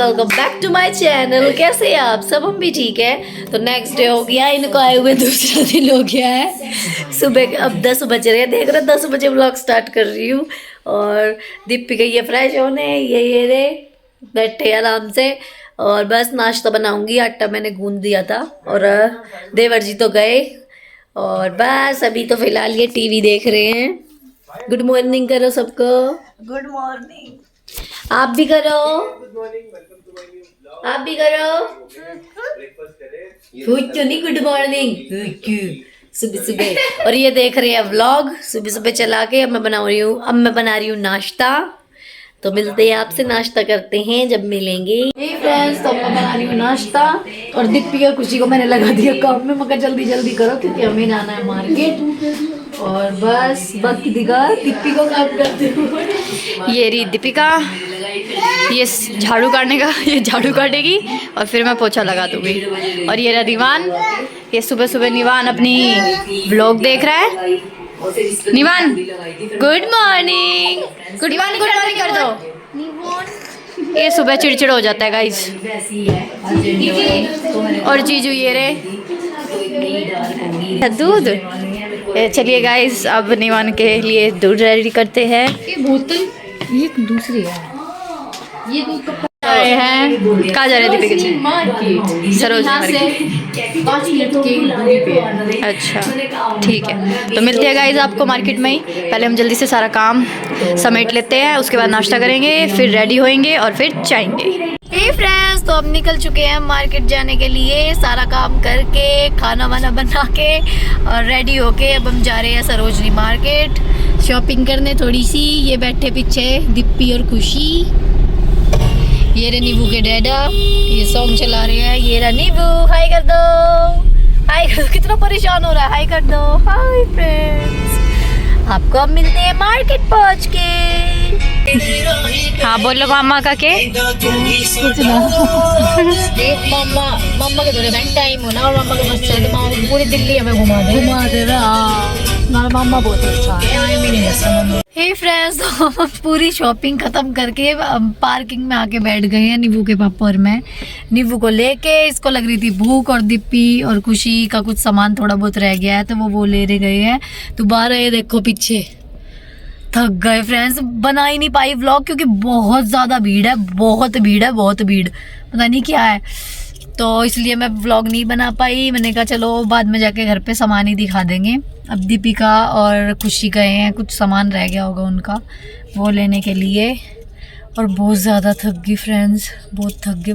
Welcome back to my channel. कैसे हैं आप सब? हम भी ठीक है। तो नेक्स्ट डे हो गया, इनको आए हुए दूसरा दिन हो गया है। सुबह अब 10 बज रहे हैं, देख रहे 10 बजे व्लॉग स्टार्ट कर रही हूँ। और दीप्ति गई है फ्रेश होने, ये रे बैठे आराम से। और बस नाश्ता बनाऊंगी, आटा मैंने गूंद दिया था। और देवर जी तो गए, और बस अभी तो फिलहाल ये टीवी देख रहे हैं। गुड मॉर्निंग करो सबको। Good morning. आप भी करो, आप भी करो। नहीं, गुड मॉर्निंग सुबह सुबह। और ये देख रहे हैं व्लॉग सुबह सुबह चला के। अब मैं बना रही हूँ नाश्ता। तो मिलते हैं आपसे, नाश्ता करते हैं जब मिलेंगे। हे फ्रेंड्स, तो मैं बना रही हूँ नाश्ता। और दीप्ति और खुशी को मैंने लगा दिया काम में, मगर जल्दी जल्दी करो क्योंकि हमें जाना है मार्केट। और बस बाकी दीप्ति को काम करते हुए। ये रही दीपिका, ये झाड़ू काटने का, ये झाड़ू काटेगी और फिर मैं पोछा लगा दूंगी। और ये रहा निवान, ये सुबह सुबह निवान अपनी व्लॉग देख रहा है। निवान गुड मॉर्निंग, गुड मॉर्निंग कर दो। ये सुबह चिड़चिड़ हो जाता है गाइस। और जीजू ये रे दूध। चलिए गाइस, अब निवान के लिए दूध रेडी करते हैं। ये बोतल ये दूसरी है, ये दूध का आए हैं कहाँ जा रहे थे? दीपिका मार्केट सरोज से 5 मिनट की दूरी पे है। अच्छा ठीक है, तो मिलते हैं गाइस आपको मार्केट में ही। पहले हम जल्दी से सारा काम समेट लेते हैं, उसके बाद नाश्ता करेंगे, फिर रेडी होएंगे और फिर जाएंगे। हे फ्रेंड्स, तो अब निकल चुके हैं मार्केट जाने के लिए। सारा काम करके, खाना वाना बना के और रेडी होके अब हम जा रहे हैं सरोजनी मार्केट शॉपिंग करने थोड़ी सी। ये बैठे पीछे दीप्ति और खुशी। ये रे नींबू के डैडा, ये सॉन्ग चला रहे हैं। ये रहा नींबू, हाय कर दो, हाय कर दो। कितना परेशान हो रहा है, हाय कर दो। हाय फ्रेंड्स, आपको अब मिलते हैं मार्केट पहुंच के। हाँ बोलो मामा का के। कुछ ना मम्मा के थोड़े बैंक टाइम हो ना, और मम्मा के बस चल तो पूरी दिल्ली हमें घुमा दे रहा। मामा बहुत अच्छा है। हे फ्रेंड्स, तो हम पूरी शॉपिंग खत्म करके पार्किंग में आके बैठ गए हैं नींबू के पापा और मैं। नींबू को लेके, इसको लग रही थी भूख, और दीप्ति और खुशी का कुछ सामान थोड़ा बहुत रह गया है तो वो ले गए हैं। तो बाहर ये देखो पीछे, थक गए फ्रेंड्स। बना ही नहीं पाई व्लॉग क्योंकि बहुत ज़्यादा भीड़ है, बहुत भीड़, पता नहीं क्या है। तो इसलिए मैं व्लॉग नहीं बना पाई। मैंने कहा चलो बाद में जाके घर पे सामान ही दिखा देंगे। अब दीपिका और खुशी गए हैं, कुछ सामान रह गया होगा उनका, वो लेने के लिए। और बहुत ज़्यादा थक गई फ्रेंड्स, बहुत थक गए।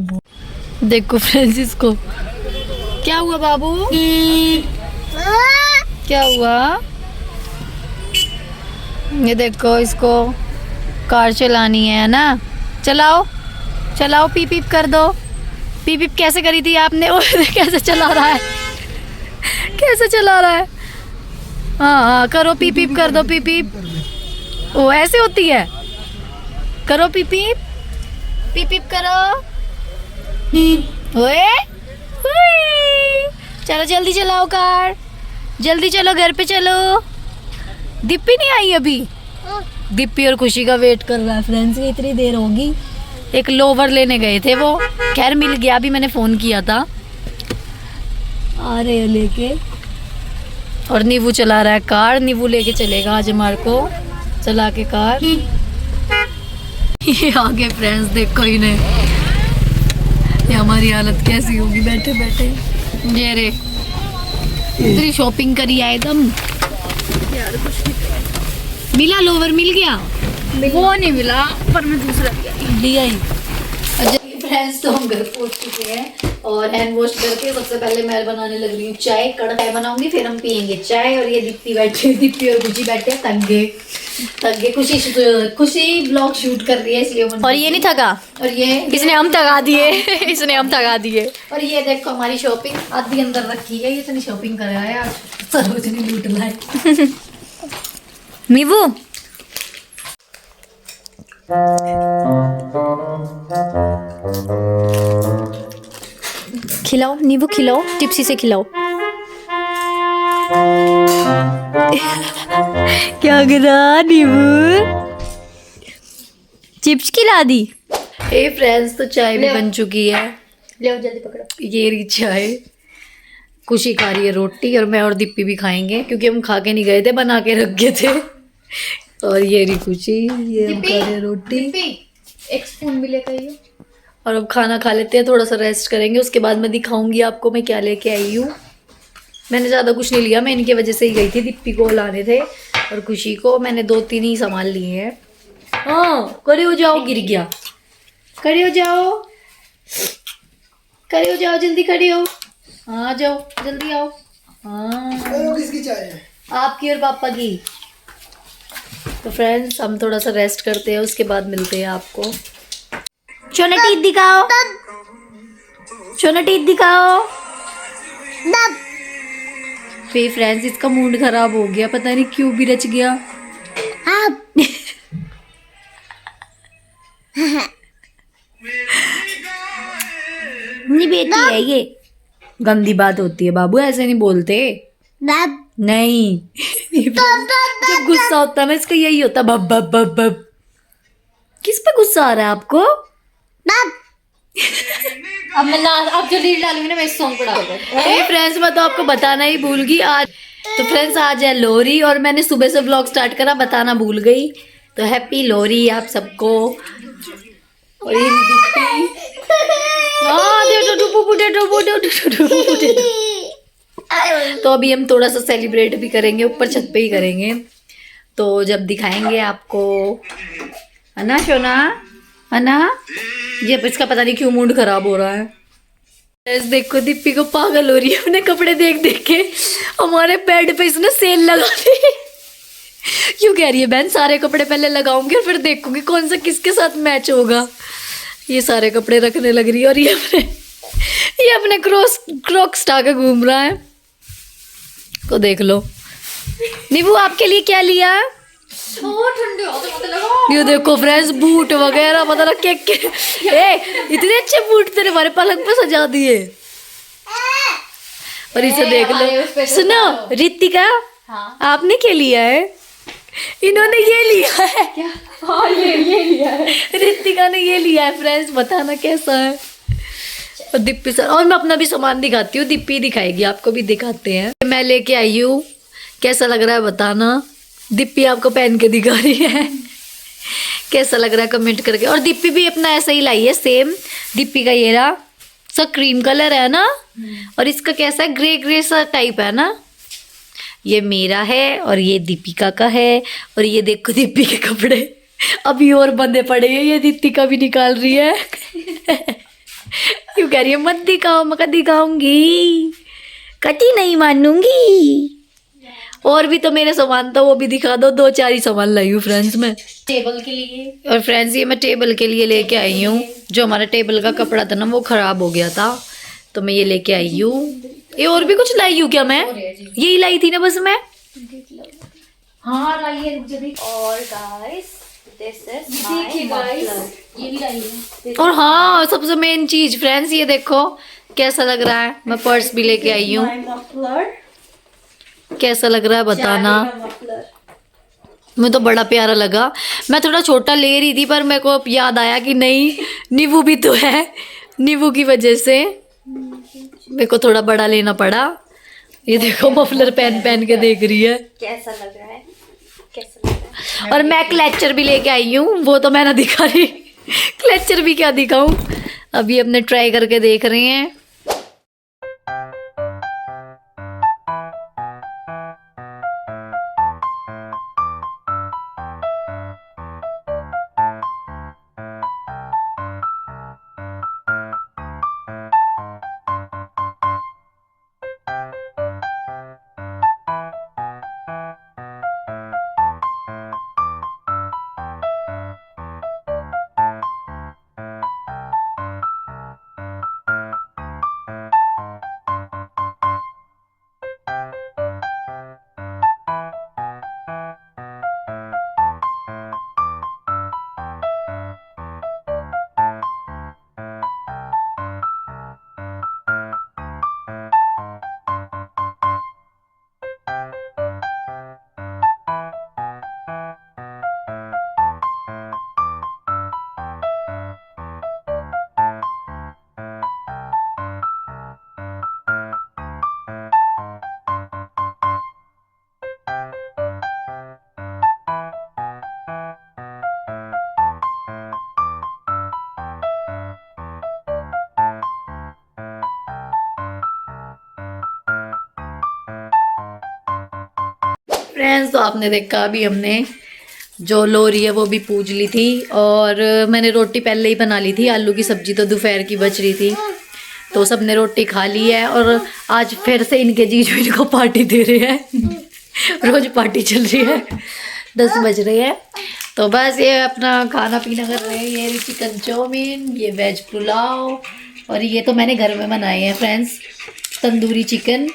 देखो फ्रेंड्स, इसको क्या हुआ बाबू, क्या हुआ? ये देखो, इसको कार चलानी है ना, चलाओ चलाओ, पीप पीप कर दो। पीप पीप कैसे करी थी आपने? वो कैसे चला रहा है, कैसे चला रहा है? हाँ करो, पीप पीप कर दो, पीप पीप। ओ ऐसे होती है, करो पीप पीप, पीप पीप करो। ओए चलो जल्दी चलाओ कार, जल्दी चलो, घर पे चलो। दीप्ति नहीं आई अभी, दीप्ति और खुशी का वेट कर रहा है फ्रेंड्स। इतनी देर होगी। एक लोवर लेने गए थे वो, खैर मिल गया, अभी मैंने फ़ोन किया था, आ रहे हैं लेके। और नींबू चला रहा है कार, नींबू लेके चलेगा आज हमारे को चला के कार। ये आगे फ्रेंड्स देखो इन्हें, ये हमारी हालत कैसी होगी बैठे बैठे। ये रे इतनी शॉपिंग करी है एकदम। मिला लोवर, मिल गया? वो नहीं मिला, पर मैं दूसरा लिया ही। फ्रेंड्स, तो हम घर पहुंच चुके हैं और हैंड वॉश करके सबसे पहले मैं बनाने लग रही हूँ चाय। कढ़ाई बनाऊंगी, फिर हम पियेंगे चाय। और ये दीप्ति और खुशी बैठे थक गए। खुशी ब्लॉग शूट कर रही है इसलिए। और ये नहीं थका, और ये इसने हम थका दिए। इसने हम थका दिए। और ये देखो हमारी शॉपिंग आधी अंदर रखी है। ये इतनी शॉपिंग कर रहा है आज, सरोजनी लूट लाए। नींबू खिलाओ, नींबू खिलाओ, टिप्सी से खिलाओ। क्या करा नींबू? चिप्स खिला दी। हे फ्रेंड्स, तो चाय भी बन चुकी है। ले जल्दी पकड़ो। ये रही चाय। खुशी खा रही है रोटी और मैं और दीप्पी भी खाएंगे क्योंकि हम खा के नहीं गए थे, बना के रख गए थे। और ये रही खुशी, ये हम खा रहे हैं रोटी। एक स्पून भी लेकर आइए। और अब खाना खा लेते हैं, थोड़ा सा रेस्ट करेंगे, उसके बाद मैं दिखाऊंगी आपको मैं क्या लेके आई हूँ। मैंने ज़्यादा कुछ नहीं लिया, मैं इनकी वजह से ही गई थी, दीप्पी को लाने थे और खुशी को। मैंने 2-3 ही सामान लिए हैं। हाँ, खड़े हो जाओ, गिर गया। खड़े हो जाओ, खड़े हो जाओ, जल्दी खड़े हो। हाँ जाओ, जल्दी आओ। हाँ, किसकी चाय है? आपकी और पापा की। तो फ्रेंड्स, हम थोड़ा सा रेस्ट करते हैं, उसके बाद मिलते हैं आपको। सोना टीथ दिखाओ, सोना टीथ दिखाओ। फिर फ्रेंड्स, इसका मूड खराब हो गया, पता नहीं क्यों भी रच गया। नहीं बेटी है ये। गंदी बात होती है बाबू, ऐसे नहीं बोलते। नहीं। जब गुस्सा होता है ना, इसका यही होता है, बब बब बब बब। किस पे गुस्सा आ रहा है आपको? अब मैं अब जो लीड डालूंगी ना, मैं इस सॉन्ग को डाल दूंगी। हे फ्रेंड्स, मैं तो आपको बताना ही भूल गई आज। तो फ्रेंड्स, आज है लोहरी और मैंने सुबह से व्लॉग स्टार्ट करा, बताना भूल गई। तो हैप्पी लोहरी आप सबको। और ये तो अभी हम थोड़ा सा सेलिब्रेट भी करेंगे, ऊपर छत पे ही करेंगे, तो जब दिखाएंगे आपको, है ना सोना, है ना। ये इसका पता नहीं क्यों मूड खराब हो रहा है। देखो दीप्पी को पागल हो रही है अपने कपड़े देख देख के। हमारे बेड पे इसने सेल लगा दी। क्यों कह रही है बहन, सारे कपड़े पहले लगाऊंगी और फिर देखूंगी कौन सा किसके साथ मैच होगा। ये सारे कपड़े रखने लग रही है और ये अपने क्रॉक्स टाके घूम रहा है। तो देख लो। नीबू, आपके लिए क्या लिया? ठंडे होते होते लगाओ। ये देखो फ्रेंड्स, बूट वगैरह पता लग के इतने अच्छे बूट तेरे हमारे पलंग पे सजा दिए। और इसे देख लो। सुनो रितिका, हाँ। आपने क्या लिया है? इन्होंने ये लिया है। क्या? हाँ, ये लिया है। रितिका ने ये लिया है। फ्रेंड्स, बताना कैसा है। और दीप्पी सर, और मैं अपना भी सामान दिखाती हूँ, दीप्पी दिखाएगी, आपको भी दिखाते हैं। मैं लेके आई हूँ, कैसा लग रहा है बताना। दीप्पी आपको पहन के दिखा रही है, कैसा लग रहा है कमेंट करके। और दीप्पी भी अपना ऐसा ही लाई है, सेम। दीप्पी का ये रहा सा क्रीम कलर है ना, और इसका कैसा है, ग्रे ग्रे सा टाइप है ना। ये मेरा है और ये दीपिका का है। और ये देखो दीप्पी के कपड़े अभी और बंधे पड़े हैं, ये दीपिका भी निकाल रही है। क्यों कह रही है मत दिखाओ? मैं दिखाऊंगी, कटी नहीं मानूंगी। और भी तो मेरे सामान था, वो भी दिखा दो। 2-4 ही सामान लाई हूँ फ्रेंड्स मैं टेबल के लिए। और फ्रेंड्स, ये मैं टेबल के लिए लेके आई हूँ। जो हमारा टेबल का कपड़ा था ना, वो खराब हो गया था, तो मैं ये लेके आई हूँ। ये और भी कुछ लाई हूँ क्या मैं? यही लाई थी ना बस मैं। हाँ लाइए, रुक जा देख। और guys, this is my muffler. ये भी लाइए। और हाँ, सबसे मेन चीज फ्रेंड्स, ये देखो कैसा लग रहा है। मैं पर्स भी लेके आई हूँ, कैसा लग रहा है बताना। मुझे तो बड़ा प्यारा लगा। मैं थोड़ा छोटा ले रही थी, पर मेरे को याद आया कि नहीं, नींबू भी तो है, नींबू की वजह से मेरे को थोड़ा बड़ा लेना पड़ा। ये देखो मफलर पहन पहन के देख रही है, कैसा लग रहा है, कैसा लग रहा है। और मैं क्लेचर भी लेके आई हूँ, वो तो मैं ना दिखा रही। क्लेचर भी क्या दिखाऊं, अभी अपने ट्राई करके देख रहे हैं। फ्रेंड्स, तो आपने देखा अभी हमने जो लोरी है वो भी पूज ली थी और मैंने रोटी पहले ही बना ली थी। आलू की सब्जी तो दोपहर की बच रही थी, तो सबने रोटी खा ली है। और आज फिर से इनके जीजू इनको पार्टी दे रहे हैं। रोज पार्टी चल रही है, 10 बज रहे हैं। तो बस ये अपना खाना पीना कर रहे हैं। ये चिकन चाउमीन, ये वेज पुलाव, और ये तो मैंने घर में बनाए हैं फ्रेंड्स, तंदूरी चिकन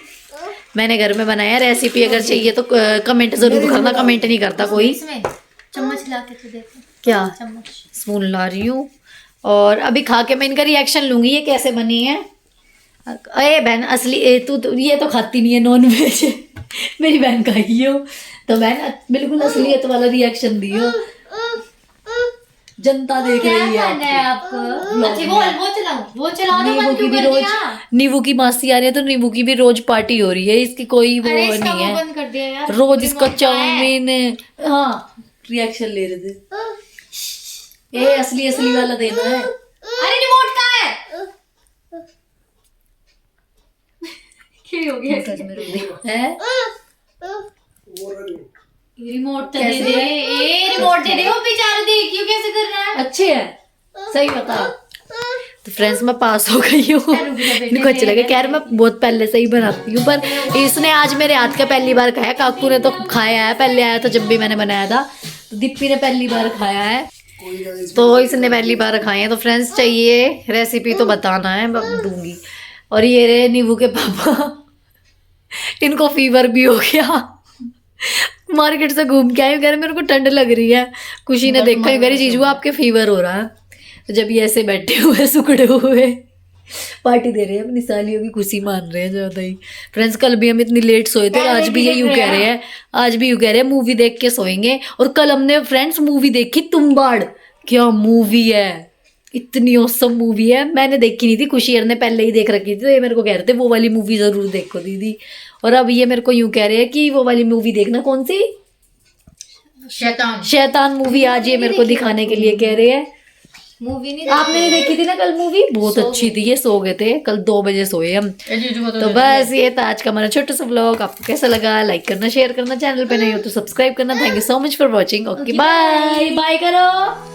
मैंने घर में बनाया। रेसिपी अगर चाहिए तो कमेंट जरूर करना, कमेंट नहीं करता कोई। चम्मच ला के तो देखो। क्या चम्मच स्पून ला रही हूँ और अभी खा के मैं इनका रिएक्शन लूंगी ये कैसे बनी है। अरे बहन असली तू तो ये तो खाती नहीं है नॉन वेज। मेरी बहन खाई हो तो बहन बिल्कुल असलियत वाला रिएक्शन दियो, जनता देख रही है आपको। अच्छा वो चलाओ ना, नींबू बंद की क्यों भी कर रोज दिया? नींबू की मासी आ रही है तो नींबू की भी रोज पार्टी हो रही है, इसकी कोई वो अरे इसका नहीं वो है। बंद कर दिया यार, रोज इसको रिमोट कहाँ है? चाउमीन, हाँ रिएक्शन ले रहे थे। ये असली वाला देना है। अरे रिमोट कहाँ है? क्या हो गया है रिमोट तो कैसे दे दे, रिमोट दे दे। वो बेचारा देख क्यों कैसे कर रहा है। अच्छे है, सही बता। तो फ्रेंड्स मैं पास हो गई हूँ। इनको अच्छा लगे, कह रहे मैं बहुत पहले से ही बनाती हूँ, पर इसने आज मेरे हाथ का पहली बार खाया। काकू ने तो खाया है, पहले आया था जब भी मैंने बनाया था, तो दीप्ति ने पहली बार खाया है, तो इसने पहली बार खाए हैं। तो फ्रेंड्स चाहिए रेसिपी तो बताना है, मैं दूंगी। और ये रहे नींबू के पापा, इनको फीवर भी हो गया। मार्केट से घूम के आए, कह रहे मेरे को ठंड लग रही है। खुशी ने देखा, कह रही जीजू आपके फीवर हो रहा है। तो जब ये ऐसे बैठे हुए सुकड़े हुए पार्टी दे रहे हैं, अपनी सालियों की खुशी मान रहे हैं ज्यादा ही। फ्रेंड्स कल भी हम इतनी लेट सोए थे, आज भी ये यूं कह रहे हैं, आज भी यूं कह रहे हैं मूवी देख के सोएंगे। और कल हमने फ्रेंड्स मूवी देखी तुम्बाड़। क्या मूवी है, इतनी औसम मूवी है। मैंने देखी नहीं थी, खुशियर ने पहले ही देख रखी थी, तो ये मेरे को कह रहे थे वो वाली मूवी जरूर देखो दीदी। और अब ये मेरे को यूं कह रहे हैं कि वो वाली मूवी देखना, कौन सी, शैतान मूवी आज ये मेरे को दिखाने के लिए कह रहे हैं। मूवी नहीं आपने नहीं देखी थी ना कल मूवी, बहुत अच्छी थी। ये सो गए थे कल 2 बजे सोए हम। तो बस ये था आज का हमारा छोटा सा व्लॉग। आपको कैसा लगा, लाइक करना, शेयर करना, चैनल पे नहीं हो तो सब्सक्राइब करना। Thank you so much for watching. Okay bye bye करो।